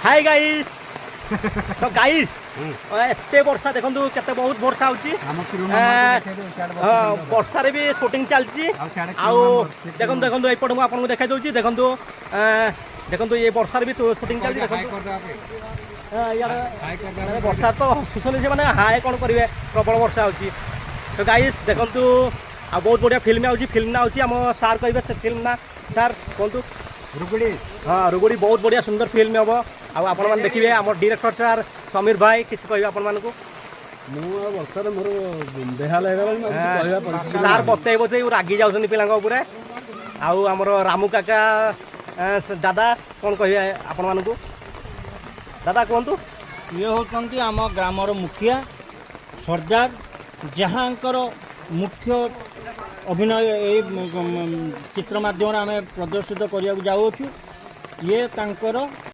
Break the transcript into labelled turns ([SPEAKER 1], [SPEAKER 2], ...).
[SPEAKER 1] hi guys तो guys एते वर्षा देखंतु केते बहुत वर्षा होची वर्षा रे भी शूटिंग चलची आउ देखंतु देखंतु एपट को आपन को देखाइ दउची देखंतु देखंतु ये वर्षा रे भी शूटिंग चलची देखंतु यार वर्षा तो सुसले जे माने हाय कोन करिवे प्रबल वर्षा होची तो गाइस देखंतु आ बहुत बढ़िया फिल्म आउची फिल्म ना होची हम सार कहबे से फिल्म ना सार कोंतु रुगुड़ी हाँ रुगुड़ी बहुत बढ़िया सुंदर फिल्म हम आपण मैंने देखिए आम डायरेक्टर सार समीर भाई किसी कह आपण मानक
[SPEAKER 2] वर्षार मोर बेहाल
[SPEAKER 1] सार बतैब से रागी जाऊँ पिला आमर रामू काका दादा कौन कहे आपण मानक दादा कहतु
[SPEAKER 3] ये होती आम ग्रामर मुखिया सरदार जहाँकर मुख्य अभिनय ये चित्र माध्यम आम प्रदर्शित करने जाऊँ ये तांकर